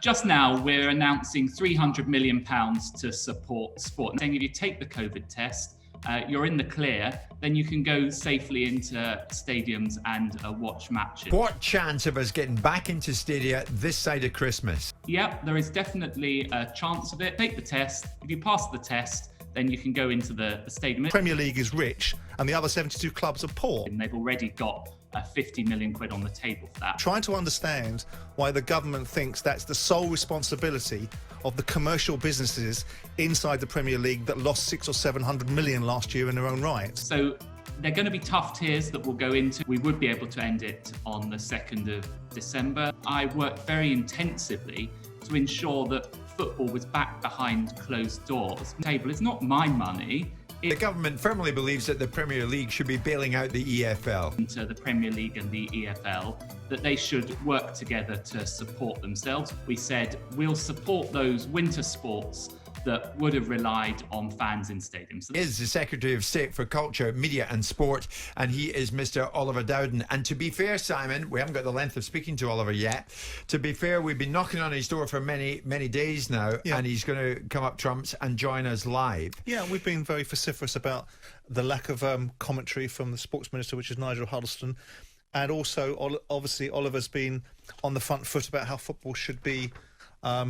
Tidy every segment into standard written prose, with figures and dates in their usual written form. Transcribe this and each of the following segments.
Just now, we're announcing £300 million to support sport. Saying if you take the COVID test, you're in the clear, then you can go safely into stadiums and watch matches. What chance of us getting back into stadia this side of Christmas? Yep, there is definitely a chance of it. Take the test. If you pass the test, then you can go into the stadium. The Premier League is rich and the other 72 clubs are poor. And they've already got 50 million quid on the table for that. Trying to understand why the government thinks that's the sole responsibility of the commercial businesses inside the Premier League that lost 600 or 700 million last year in their own right. So they're going to be tough tiers that we'll go into. We would be able to end it on the 2nd of December. I worked very intensively to ensure that football was back behind closed doors. The table is not my money. The government firmly believes that the Premier League should be bailing out the EFL. Into the Premier League and the EFL, that they should work together to support themselves. We said we'll support those winter sports that would have relied on fans in stadiums. He is the Secretary of State for Culture, Media and Sport, and he is Mr. Oliver Dowden. And to be fair, Simon, we haven't got the length of speaking to Oliver yet. To be fair, we've been knocking on his door for many, many days now, and he's going to come up trumps and join us live. Yeah, we've been very vociferous about the lack of commentary from the Sports Minister, which is Nigel Huddleston. And also, obviously, Oliver's been on the front foot about how football should be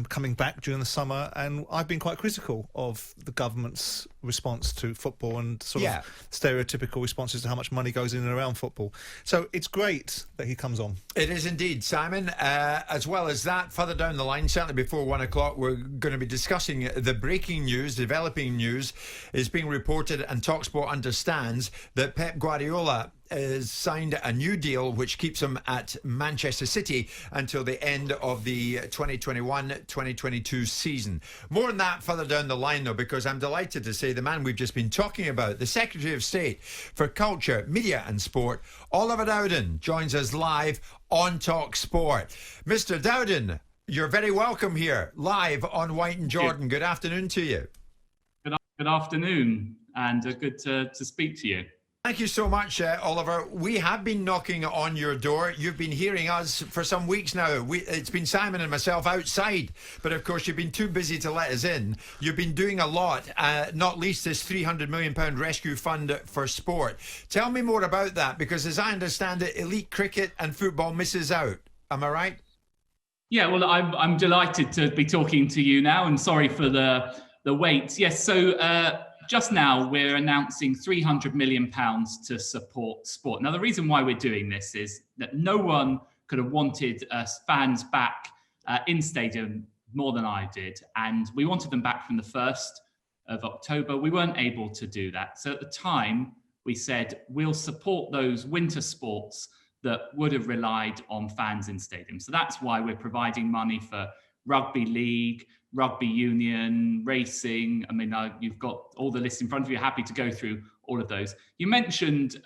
coming back during the summer, and I've been quite critical of the government's response to football and sort of stereotypical responses to how much money goes in and around football. So it's great that he comes on. It is indeed, Simon. As well as that, further down the line, certainly before 1 o'clock, we're going to be discussing the breaking news, developing news. Is being reported, and talkSPORT understands that Pep Guardiola has signed a new deal which keeps him at Manchester City until the end of the 2021-2022 season. More on that further down the line, though, because I'm delighted to say the man we've just been talking about, the Secretary of State for Culture, Media and Sport, Oliver Dowden, joins us live on talkSPORT. Mr. Dowden, you're very welcome here, live on White and Jordan. Good afternoon to you. Good afternoon, and good to speak to you. Thank you so much, Oliver. We have been knocking on your door. You've been hearing us for some weeks now. It's been Simon and myself outside, but of course you've been too busy to let us in. You've been doing a lot, not least this £300 million rescue fund for sport. Tell me more about that, because as I understand it, elite cricket and football misses out. Am I right? Yeah, well, I'm delighted to be talking to you now, and sorry for the wait. Yes, so just now, we're announcing £300 million to support sport. Now, the reason why we're doing this is that no one could have wanted fans back in stadium more than I did. And we wanted them back from the 1st of October. We weren't able to do that. So at the time, we said we'll support those winter sports that would have relied on fans in stadiums. So that's why we're providing money for rugby league, rugby union, racing. I mean, you've got all the lists in front of you. Happy to go through all of those. You mentioned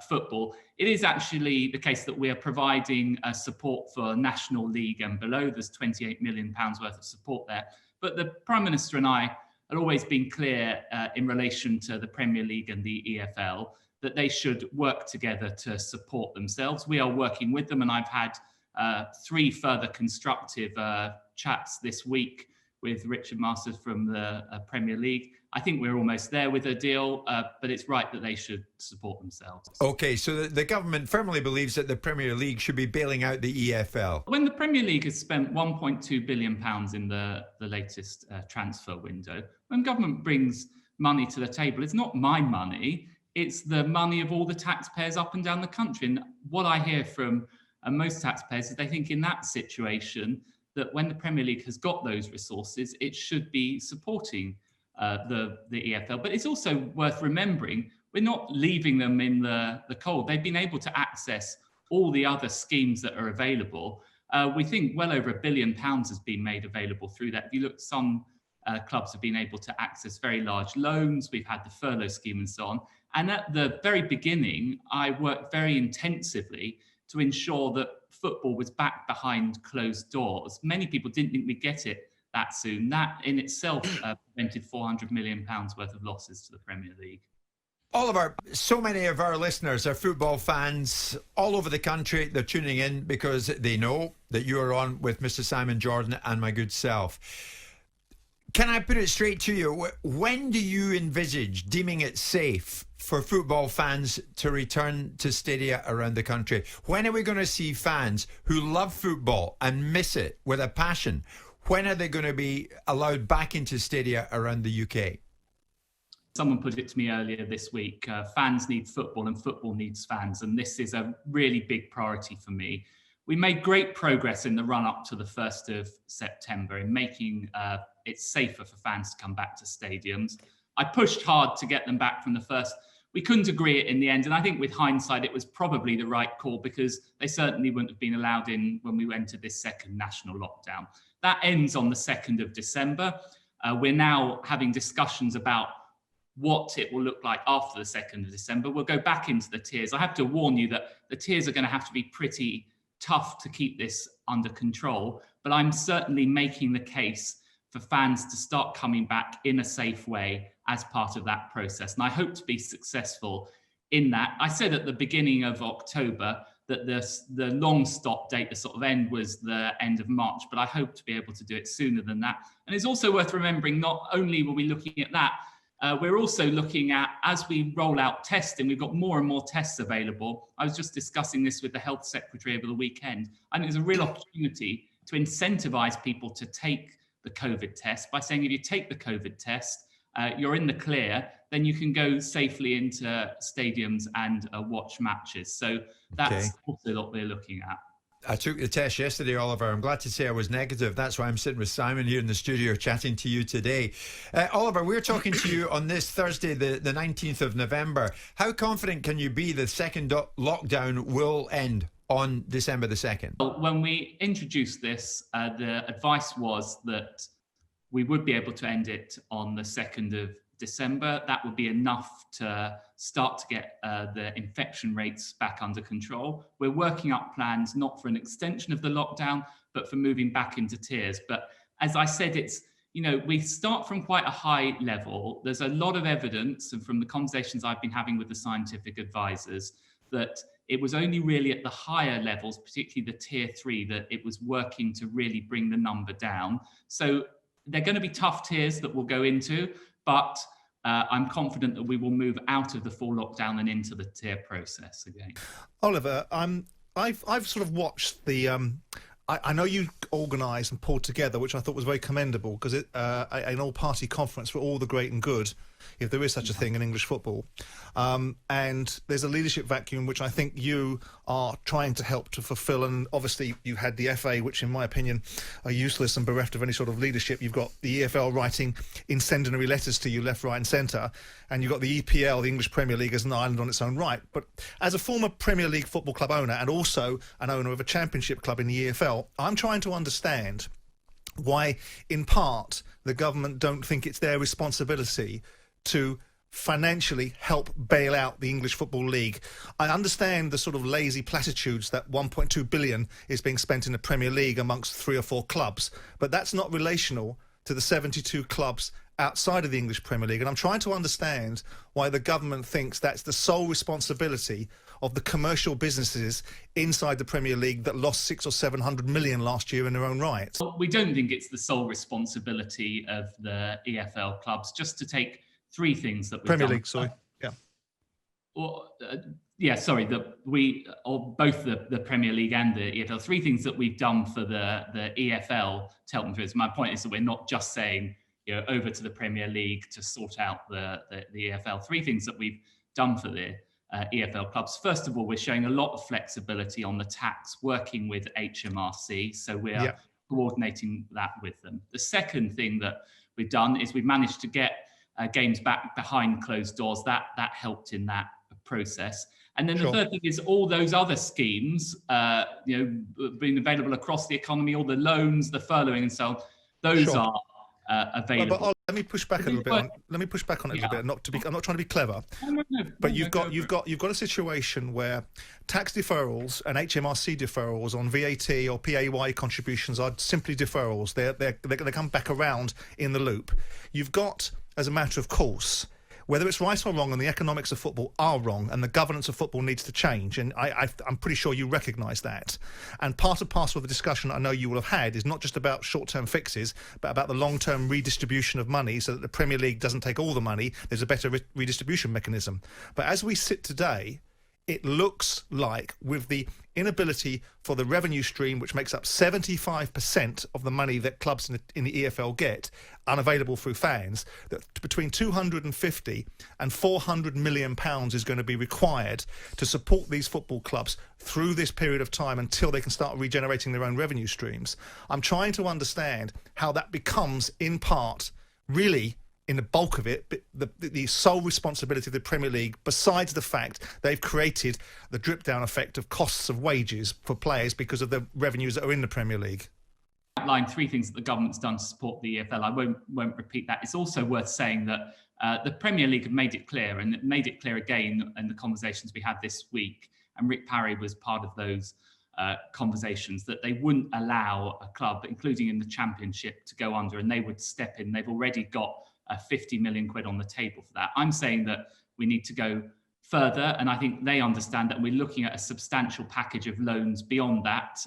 football. It is actually the case that we are providing support for National League and below. There's £28 million worth of support there. But the Prime Minister and I have always been clear in relation to the Premier League and the EFL that they should work together to support themselves. We are working with them, and I've had 3 further constructive chats this week with Richard Masters from the Premier League. I think we're almost there with a deal, but it's right that they should support themselves. Okay, so the government firmly believes that the Premier League should be bailing out the EFL. When the Premier League has spent £1.2 billion in the latest transfer window, when government brings money to the table, it's not my money, it's the money of all the taxpayers up and down the country. And what I hear from most taxpayers is they think in that situation that when the Premier League has got those resources, it should be supporting the EFL. But it's also worth remembering, we're not leaving them in the cold. They've been able to access all the other schemes that are available. We think well over £1 billion has been made available through that. If you look, some clubs have been able to access very large loans. We've had the furlough scheme and so on. And at the very beginning, I worked very intensively to ensure that football was back behind closed doors. Many people didn't think we'd get it that soon. That in itself prevented £400 million worth of losses to the Premier League. Oliver, so many of our listeners are football fans all over the country. They're tuning in because they know that you are on with Mr. Simon Jordan and my good self. Can I put it straight to you? When do you envisage deeming it safe for football fans to return to stadia around the country? When are we going to see fans who love football and miss it with a passion? When are they going to be allowed back into stadia around the UK? Someone put it to me earlier this week, fans need football and football needs fans. And this is a really big priority for me. We made great progress in the run up to the 1st of September in making it safer for fans to come back to stadiums. I pushed hard to get them back from the first. We couldn't agree it in the end. And I think with hindsight, it was probably the right call because they certainly wouldn't have been allowed in when we went to this second national lockdown. That ends on the 2nd of December. We're now having discussions about what it will look like after the 2nd of December. We'll go back into the tiers. I have to warn you that the tiers are going to have to be pretty tough to keep this under control, but I'm certainly making the case for fans to start coming back in a safe way as part of that process. And I hope to be successful in that. I said at the beginning of October that the long stop date, the sort of end, was the end of March, but I hope to be able to do it sooner than that. And it's also worth remembering, not only were we looking at that, we're also looking at, as we roll out testing, we've got more and more tests available. I was just discussing this with the health secretary over the weekend. I think there's a real opportunity to incentivize people to take the COVID test by saying, if you take the COVID test, you're in the clear, then you can go safely into stadiums and watch matches. So that's also what we're looking at. I took the test yesterday, Oliver. I'm glad to say I was negative. That's why I'm sitting with Simon here in the studio chatting to you today. Oliver, we're talking to you on this Thursday, the 19th of November. How confident can you be the second lockdown will end on December the 2nd? Well, when we introduced this, the advice was that we would be able to end it on the 2nd of December. That would be enough to start to get the infection rates back under control. We're working up plans not for an extension of the lockdown, but for moving back into tiers. But as I said, it's, you know, we start from quite a high level. There's a lot of evidence, and from the conversations I've been having with the scientific advisors, that it was only really at the higher levels, particularly the tier 3, that it was working to really bring the number down. So they're going to be tough tiers that we'll go into, but I'm confident that we will move out of the full lockdown and into the tier process again. Oliver, I've sort of watched the. I know you organised and pulled together, which I thought was very commendable, because an all-party conference for all the great and good, if there is such a thing in English football. And there's a leadership vacuum which I think you are trying to help to fulfil. And obviously you had the FA, which in my opinion are useless and bereft of any sort of leadership. You've got the EFL writing incendiary letters to you left, right and centre. And you've got the EPL, the English Premier League, as an island on its own right. But as a former Premier League football club owner and also an owner of a championship club in the EFL, I'm trying to understand why, in part, the government don't think it's their responsibility to financially help bail out the English Football League. I understand the sort of lazy platitudes that 1.2 billion is being spent in the Premier League amongst 3 or 4 clubs, but that's not relational to the 72 clubs outside of the English Premier League. And I'm trying to understand why the government thinks that's the sole responsibility of the commercial businesses inside the Premier League that lost 600 or 700 million last year in their own right. We don't think it's the sole responsibility of the EFL clubs. Just to take 3 things that we've Premier done. League, sorry. Yeah. Or, both the Premier League and the EFL. 3 things that we've done for the EFL to help them through. My point is that we're not just saying, you know, over to the Premier League to sort out the EFL. 3 things that we've done for the EFL clubs. First of all, we're showing a lot of flexibility on the tax, working with HMRC. So we're coordinating that with them. The second thing that we've done is we've managed to get games back behind closed doors. That helped in that process. And then the third thing is all those other schemes, being available across the economy, all the loans, the furloughing and so on, those are available. But let me push back a little bit. Let me push back on it a little bit. I'm not trying to be clever, but you've got a situation where tax deferrals and HMRC deferrals on VAT or PAYE contributions are simply deferrals. They come back around in the loop. You've got, as a matter of course, Whether it's right or wrong, and the economics of football are wrong, and the governance of football needs to change, and I'm pretty sure you recognise that. And part and parcel of the discussion I know you will have had is not just about short-term fixes, but about the long-term redistribution of money so that the Premier League doesn't take all the money. There's a better redistribution mechanism. But as we sit today, it looks like, with the inability for the revenue stream, which makes up 75% of the money that clubs in the EFL get, unavailable through fans, that between 250 and 400 million pounds is going to be required to support these football clubs through this period of time until they can start regenerating their own revenue streams. I'm trying to understand how that becomes, in part, really, in the bulk of it, the sole responsibility of the Premier League, besides the fact they've created the drip-down effect of costs of wages for players because of the revenues that are in the Premier League. Outline three things that the government's done to support the EFL. I won't repeat that. It's also worth saying that the Premier League have made it clear, and made it clear again in the conversations we had this week, and Rick Parry was part of those conversations, that they wouldn't allow a club, including in the Championship, to go under, and they would step in. They've already got 50 million quid on the table for that. I'm saying that we need to go further, and I think they understand that we're looking at a substantial package of loans beyond that,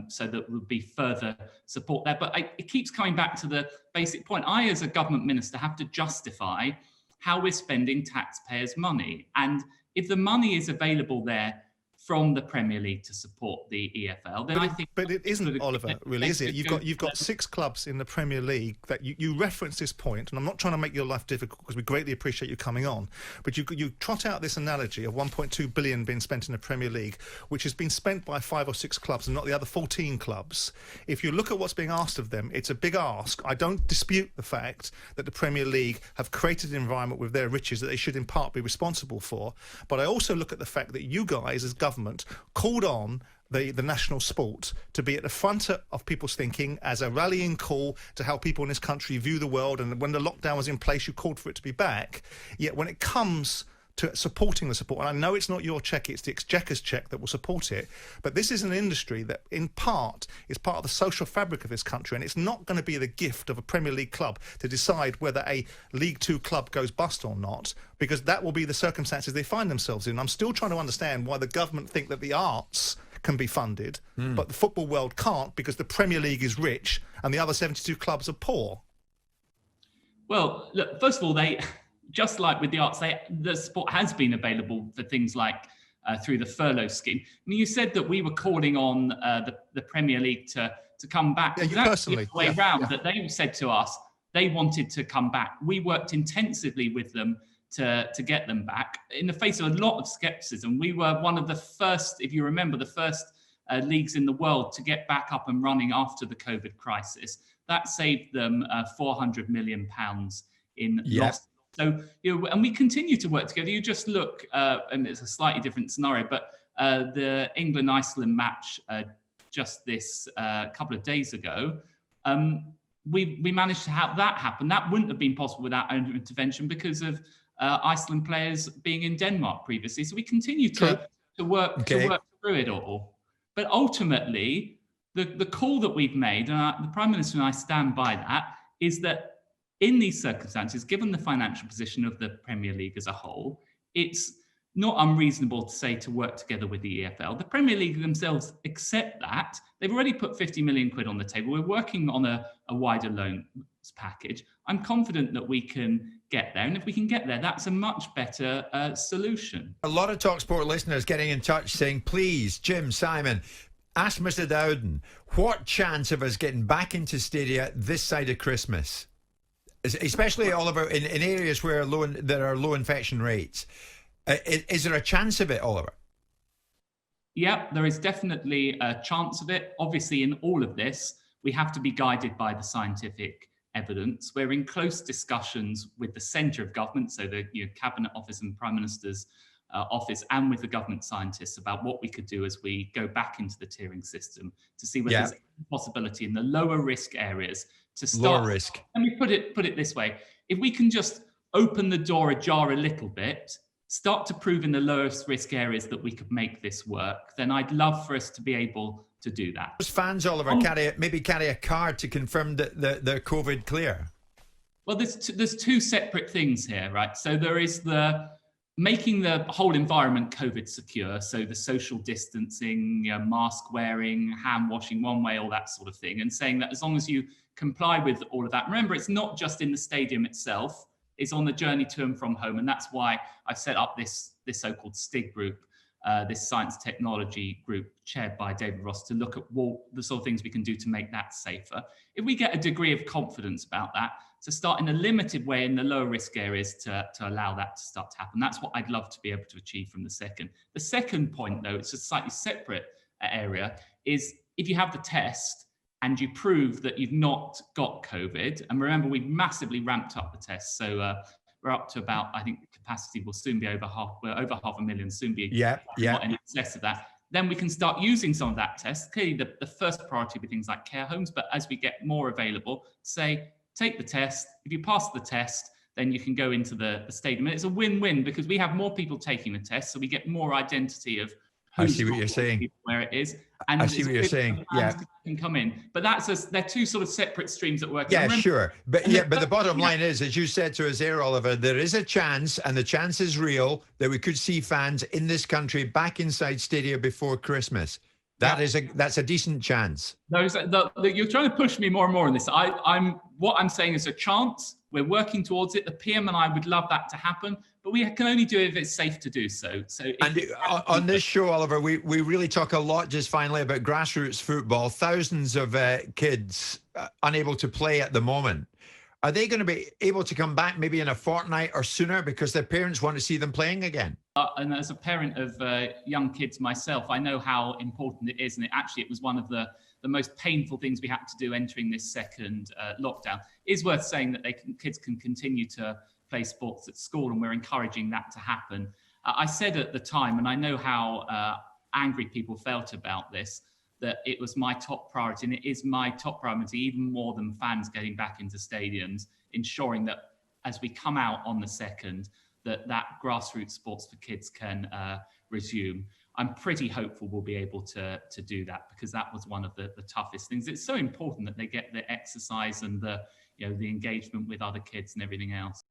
so that there will be further support there. But it keeps coming back to the basic point. I, as a government minister, have to justify how we're spending taxpayers' money. And if the money is available there from the Premier League to support the EFL, then I think... But it isn't, Oliver, really, is it? You've got 6 clubs in the Premier League that you reference this point, and I'm not trying to make your life difficult because we greatly appreciate you coming on, but you trot out this analogy of 1.2 billion being spent in the Premier League, which has been spent by 5 or 6 clubs and not the other 14 clubs. If you look at what's being asked of them, it's a big ask. I don't dispute the fact that the Premier League have created an environment with their riches that they should in part be responsible for, but I also look at the fact that you guys, as government, called on the national sport to be at the front of people's thinking as a rallying call to how people in this country view the world. And when the lockdown was in place, you called for it to be back. Yet when it comes to supporting the support, and I know it's not your cheque, it's the Exchequer's cheque that will support it, but this is an industry that in part is part of the social fabric of this country, and it's not going to be the gift of a Premier League club to decide whether a League Two club goes bust or not, because that will be the circumstances they find themselves in. I'm still trying to understand why the government think that the arts can be funded, but the football world can't, because the Premier League is rich and the other 72 clubs are poor. Well, look, first of all, just like with the arts, the sport has been available for things like through the furlough scheme. I mean, you said that we were calling on the Premier League to come back. Yeah, you personally. The way round, that they said to us they wanted to come back. We worked intensively with them to get them back in the face of a lot of scepticism. We were one of the first, if you remember, the first leagues in the world to get back up and running after the COVID crisis. That saved them £400 million in lost. So, and we continue to work together. You just look, and it's a slightly different scenario, but the England-Iceland match just this couple of days ago, we managed to have that happen. That wouldn't have been possible without our intervention because of Iceland players being in Denmark previously. So we continue to work through it all. But ultimately, the call that we've made, and the Prime Minister and I stand by that, is that in these circumstances, given the financial position of the Premier League as a whole, it's not unreasonable to say to work together with the EFL. The Premier League themselves accept that. They've already put 50 million quid on the table. We're working on a wider loans package. I'm confident that we can get there. And if we can get there, that's a much better solution. A lot of talkSPORT listeners getting in touch saying, please, Jim, Simon, ask Mr. Dowden, what chance of us getting back into stadia this side of Christmas? Especially, Oliver, in areas where there are low infection rates. Is there a chance of it, Oliver? Yeah, there is definitely a chance of it. Obviously, in all of this, we have to be guided by the scientific evidence. We're in close discussions with the centre of government, so the Cabinet Office and Prime Minister's office, and with the government scientists about what we could do as we go back into the tiering system to see whether there's a possibility in the lower risk areas to start. Lower risk. Let me put it this way. If we can just open the door ajar a little bit, start to prove in the lowest risk areas that we could make this work, then I'd love for us to be able to do that. Those fans, Oliver, carry a card to confirm that the COVID clear. Well, there's two separate things here, right? So there is the making the whole environment COVID secure. So the social distancing, mask wearing, hand washing one way, all that sort of thing. And saying that as long as you comply with all of that, remember, it's not just in the stadium itself, it's on the journey to and from home. And that's why I've set up this so-called STIG group, this science technology group chaired by David Ross, to look at the sort of things we can do to make that safer. If we get a degree of confidence about that, to start in a limited way in the lower risk areas to allow that to start to happen. That's what I'd love to be able to achieve from the second. The second point, though, it's a slightly separate area, is if you have the test and you prove that you've not got COVID, and remember, we've massively ramped up the tests. So we're up to about, I think the capacity will soon be over half, we're over 500,000, soon be not in excess of that. Then we can start using some of that test. Clearly, the first priority will be things like care homes, but as we get more available, say, take the test. If you pass the test, then you can go into the stadium. And it's a win-win because we have more people taking the test, so we get more identity of I see what you're saying. Where it is. And I see what you're saying. Yeah, can come in, but they're two sort of separate streams at work. Yeah, sure. But the bottom line is, as you said to us there, Oliver, there is a chance, and the chance is real, that we could see fans in this country back inside stadia before Christmas. That's a decent chance. You're trying to push me more and more on this. What I'm saying is a chance. We're working towards it. The PM and I would love that to happen, but we can only do it if it's safe to do so. And on this show, Oliver, we really talk a lot, just finally, about grassroots football. Thousands of kids unable to play at the moment. Are they going to be able to come back maybe in a fortnight or sooner because their parents want to see them playing again? And as a parent of young kids myself, I know how important it is. And it was one of the most painful things we had to do entering this second lockdown. It is worth saying that kids can continue to play sports at school, and we're encouraging that to happen. I said at the time, and I know how angry people felt about this, that it was my top priority, and it is my top priority, even more than fans getting back into stadiums, ensuring that as we come out on the second, that grassroots sports for kids can resume. I'm pretty hopeful we'll be able to do that, because that was one of the toughest things. It's so important that they get the exercise and the engagement with other kids and everything else.